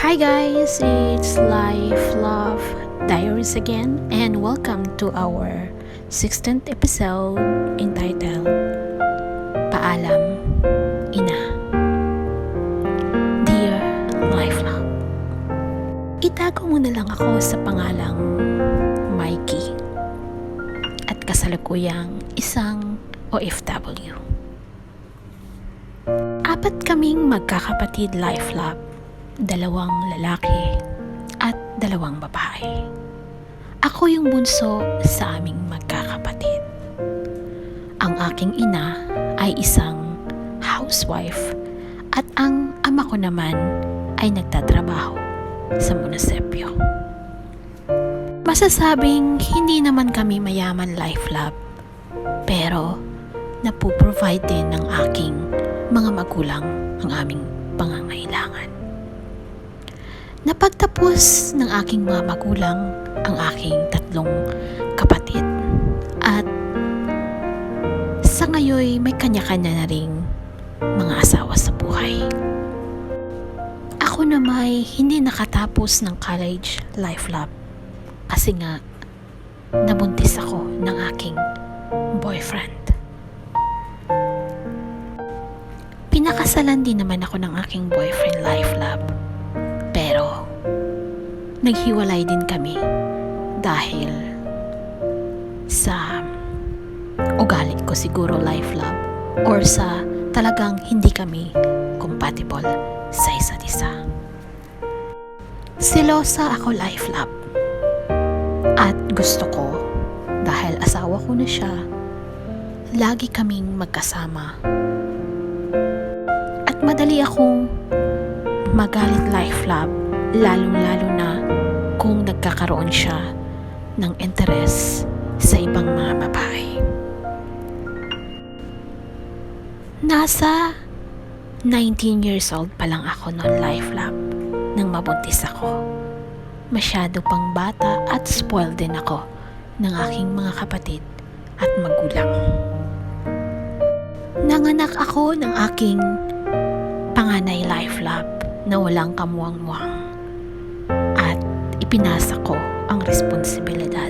Hi guys, it's Life Love Diaries again and welcome to our 16th episode entitled Paalam, Ina. Dear Life Love, itago mo na lang ako sa pangalang Mikey at kasalukuyang isang OFW. Apat kaming magkakapatid Life Love, 2 lalaki at 2 babae. Ako yung bunso sa aming magkakapatid. Ang aking ina ay isang housewife at ang ama ko naman ay nagtatrabaho sa munisipyo. Masasabing hindi naman kami mayaman Life Love, pero napuprovide din ng aking mga magulang ang aming pangangailangan. Napagtapos ng aking mga magulang ang aking 3 kapatid at sa ngayon may kanya-kanya na ring mga asawa sa buhay. Ako na may hindi nakatapos ng college Life Love kasi nga nabuntis ako ng aking boyfriend. Pinakasalan din naman ako ng aking boyfriend Life Love. Pero, naghiwalay din kami dahil sa ugali ko siguro Life Love or sa talagang hindi kami compatible sa isa't isa. Selosa ako Life Love at gusto ko dahil asawa ko na siya, lagi kaming magkasama at madali akong magalit Life Love, lalong-lalo na kung nagkakaroon siya ng interes sa ibang mga babae. Nasa 19 years old pa lang ako noon Life Love nang mabuntis ako. Masyado pang bata at spoiled din ako ng aking mga kapatid at magulang. Nanganak ako ng aking panganay Life Love na walang kamuwang-muwang at ipinasa ko ang responsibilidad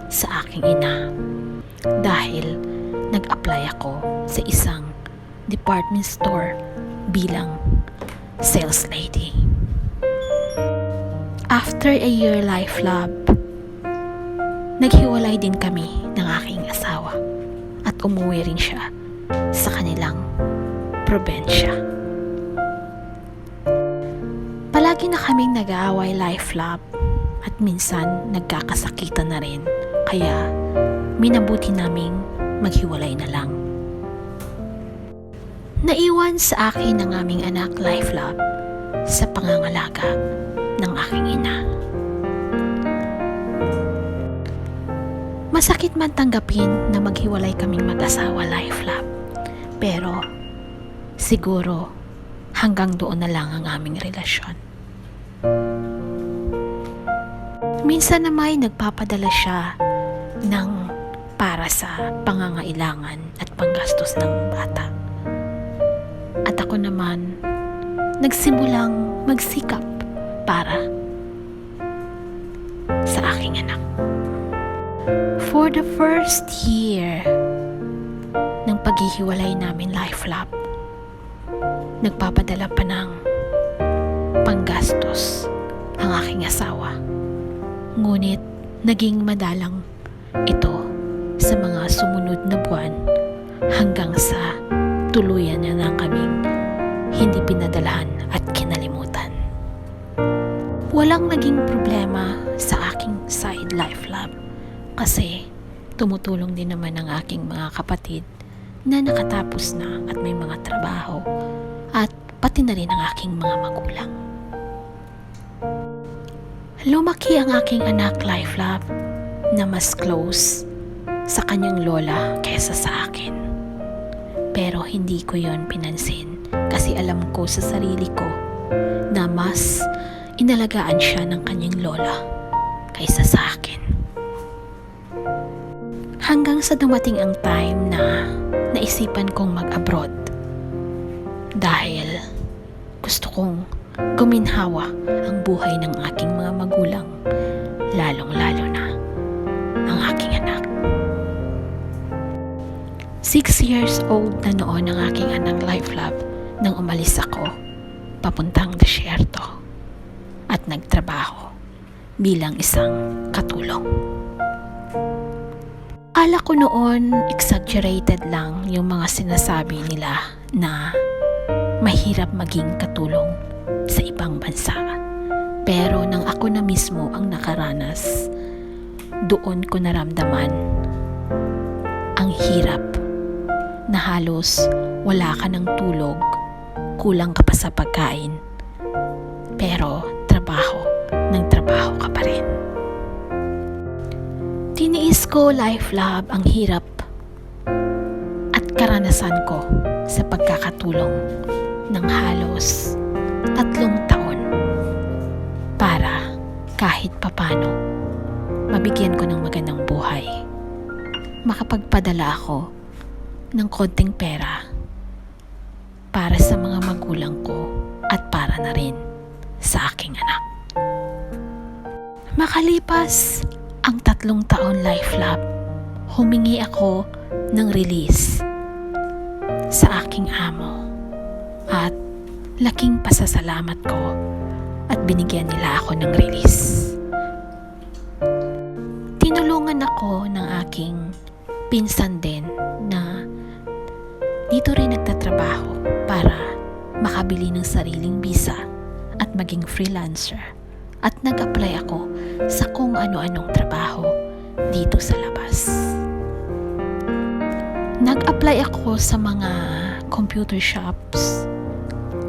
sa aking ina dahil nag-apply ako sa isang department store bilang sales lady. After a year Life Love, naghiwalay din kami ng aking asawa at umuwi rin siya sa kanilang probensya. Palagi na kaming nag-aaway Life Love at minsan nagkakasakitan na rin kaya minabuti naming maghiwalay na lang. Naiwan sa akin ang aming anak Life Love sa pangangalaga ng aking ina. Masakit man tanggapin na maghiwalay kaming mag-asawa Life Love, pero siguro hanggang doon na lang ang aming relasyon. Minsan na may nagpapadala siya ng para sa pangangailangan at panggastos ng bata. At ako naman nagsimulang magsikap para sa aking anak. For the first year ng paghihiwalay namin Life Love, nagpapadala pa ng panggastos ang aking asawa. Ngunit naging madalang ito sa mga sumunod na buwan hanggang sa tuluyan na lang kaming hindi pinadalahan at kinalimutan. Walang naging problema sa aking side Life Love kasi tumutulong din naman ang aking mga kapatid na nakatapos na at may mga trabaho at pati na rin ang aking mga magulang. Lumaki ang aking anak Life Love na mas close sa kanyang lola kaysa sa akin. Pero hindi ko yon pinansin kasi alam ko sa sarili ko na mas inalagaan siya ng kanyang lola kaysa sa akin. Hanggang sa dumating ang time na naisipan kong mag-abroad dahil gusto kong guminhawa ang buhay ng aking mga magulang, lalong-lalo na ang aking anak. 6 years old na noon ang aking anak Life Lab nang umalis ako papuntang disyerto at nagtrabaho bilang isang katulong. Akala ko noon exaggerated lang yung mga sinasabi nila na mahirap maging katulong sa ibang bansa. Pero nang ako na mismo ang nakaranas, doon ko naramdaman ang hirap na halos wala ka ng tulog, kulang ka pa sa pagkain, pero trabaho ng trabaho ka pa rin. Tiniis ko Life Lab ang hirap at karanasan ko sa pagkakatulong ng halos 3 taon para kahit papano mabigyan ko ng magandang buhay. Makapagpadala ako ng konting pera para sa mga magulang ko at para na rin sa aking anak. Makalipas ang 3 taon Life Lab, humingi ako ng release sa aking amo at laking pasasalamat ko at binigyan nila ako ng release. Tinulungan ako ng aking pinsan din na dito rin nagtatrabaho para makabili ng sariling visa at maging freelancer. At nag-apply ako sa kung ano-anong trabaho dito sa labas. Nag-apply ako sa mga computer shops,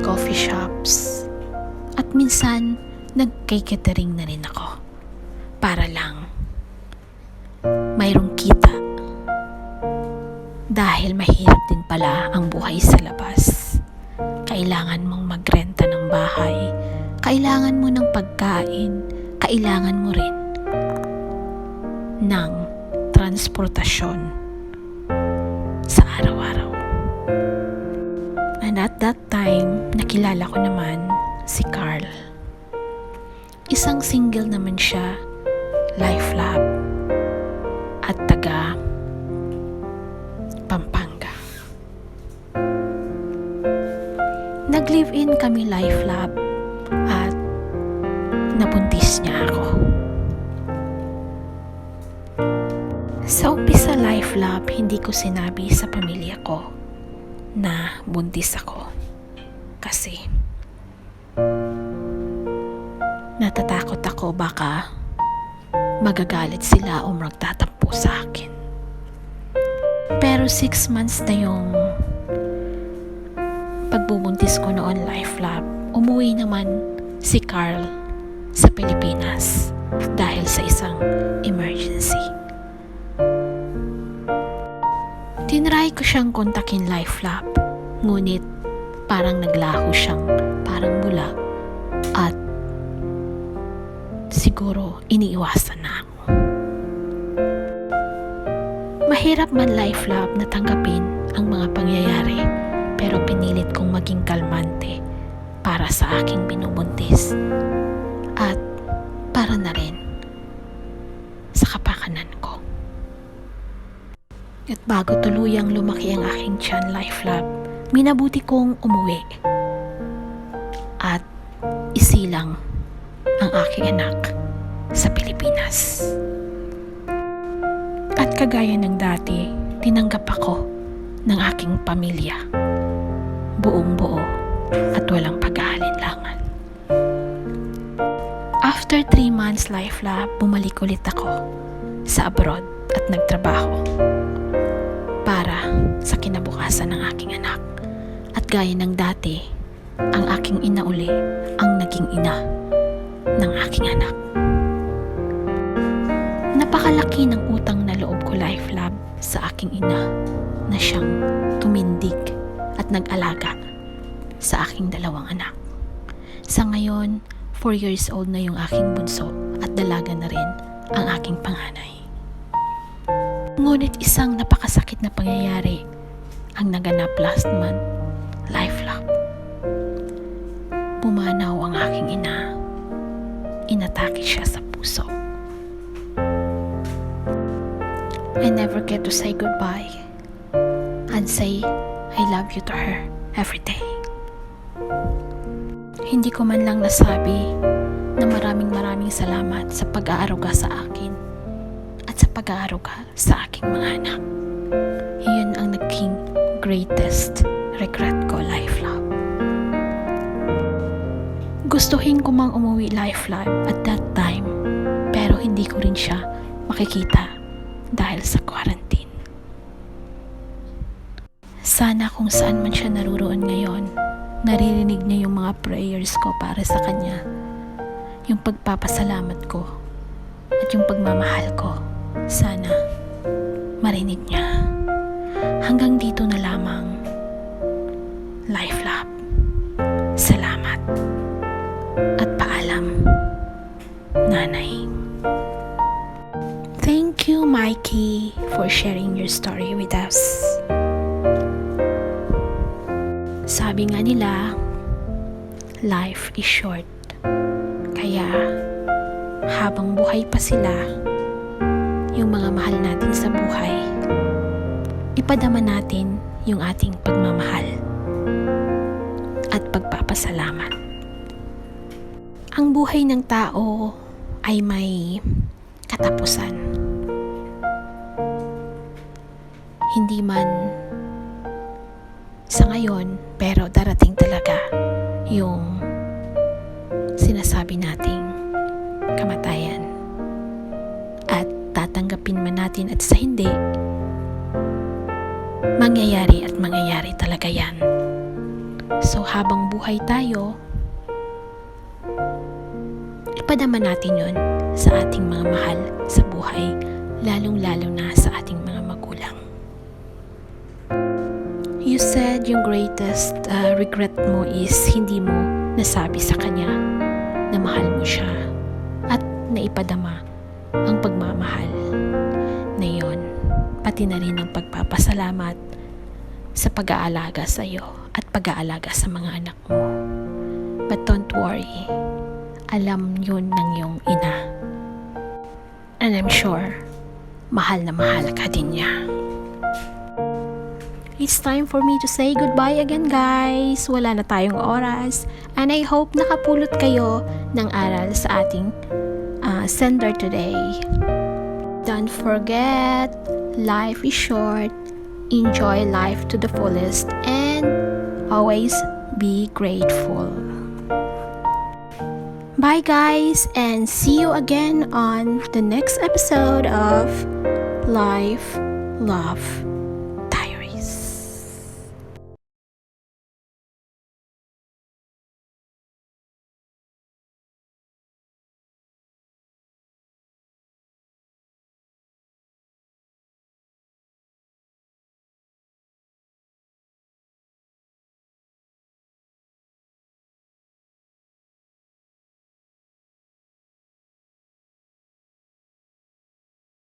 coffee shops, at minsan nag-catering na rin ako para lang mayroong kita. Dahil mahirap din pala ang buhay sa labas. Kailangan mong magrenta ng bahay, kailangan mo ng pagkain, kailangan mo rin ng transportasyon sa araw-araw. And at that time, nakilala ko naman si Carl. Isang single naman siya, Life Lab, at taga Pampanga. Nag-live-in kami Life Lab at nabuntis niya ako. Sa umpisa Life Lab, hindi ko sinabi sa pamilya ko na buntis ako kasi natatakot ako baka magagalit sila o magtatampo sa akin. Pero 6 months na yung pagbubuntis ko noon Life Lab, umuwi naman si Carl sa Pilipinas dahil sa isang emergency. Tinry ko siyang kontakin Life Lab, ngunit parang naglaho siyang parang bulag at siguro iniiwasan na ako. Mahirap man Life Lab na tanggapin ang mga pangyayari, pero pinilit kong maging kalmante para sa aking binubuntis at para na rin sa kapakanan ko. At bago tuluyang lumaki ang aking tiyan Life Lab, minabuti kong umuwi at isilang ang aking anak sa Pilipinas. At kagaya ng dati, tinanggap ako ng aking pamilya, buong buo at walang pag-aalinlangan. After 3 months Life Lab, bumalik ulit ako sa abroad at nagtrabaho para sa kinabukasan ng aking anak. At gaya ng dati, ang aking ina uli ang naging ina ng aking anak. Napakalaki ng utang na loob ko Life Lab sa aking ina na siyang tumindig at nag-alaga sa aking 2 anak. Sa ngayon, 4 years old na yung aking bunso at dalaga na rin ang aking panganay. Ngunit isang napakasakit na pangyayari ang naganap last month, Life Lab. pumanaw ang aking ina. Inatake siya sa puso. I never get to say goodbye and say I love you to her every day. Hindi ko man lang nasabi na maraming salamat sa pag-aaruga sa akin at sa pag-aaruga sa aking mga anak. Iyon ang naging greatest regret ko, Life Love. Gustuhin ko mang umuwi, Life Love, at that time, pero hindi ko rin siya makikita dahil sa quarantine. Sana kung saan man siya naruroon ngayon, naririnig niya yung mga prayers ko para sa kanya, yung pagpapasalamat ko at yung pagmamahal ko. Sana marinig niya. Hanggang dito na lamang, Life Love. Salamat at paalam, Nanay. Thank you, Mikey, for sharing your story with us. Sabi nga nila, life is short. Kaya, habang buhay pa sila, yung mga mahal natin sa buhay, ipadama natin yung ating pagmamahal at pagpapasalamat. Ang buhay ng tao ay may katapusan. Hindi man sa ngayon, pero darating talaga yung sinasabi nating kamatayan. At tatanggapin man natin at sa hindi, mangyayari talaga yan. So habang buhay tayo, ipadama natin yun sa ating mga mahal sa buhay, lalong-lalo na sa ating mga magulang. You said yung greatest regret mo is hindi mo nasabi sa kanya na mahal mo siya at naipadama ang pagmamahal na yon, pati na rin ang pagpapasalamat sa pag-aalaga sa iyo at pag-aalaga sa mga anak mo. But don't worry, alam yun ng iyong ina. And I'm sure, mahal na mahal ka din niya. It's time for me to say goodbye again, guys. Wala na tayong oras. And I hope nakapulot kayo ng aral sa ating sender today. Don't forget, life is short. Enjoy life to the fullest. And always be grateful. Bye, guys. And see you again on the next episode of Life, Love,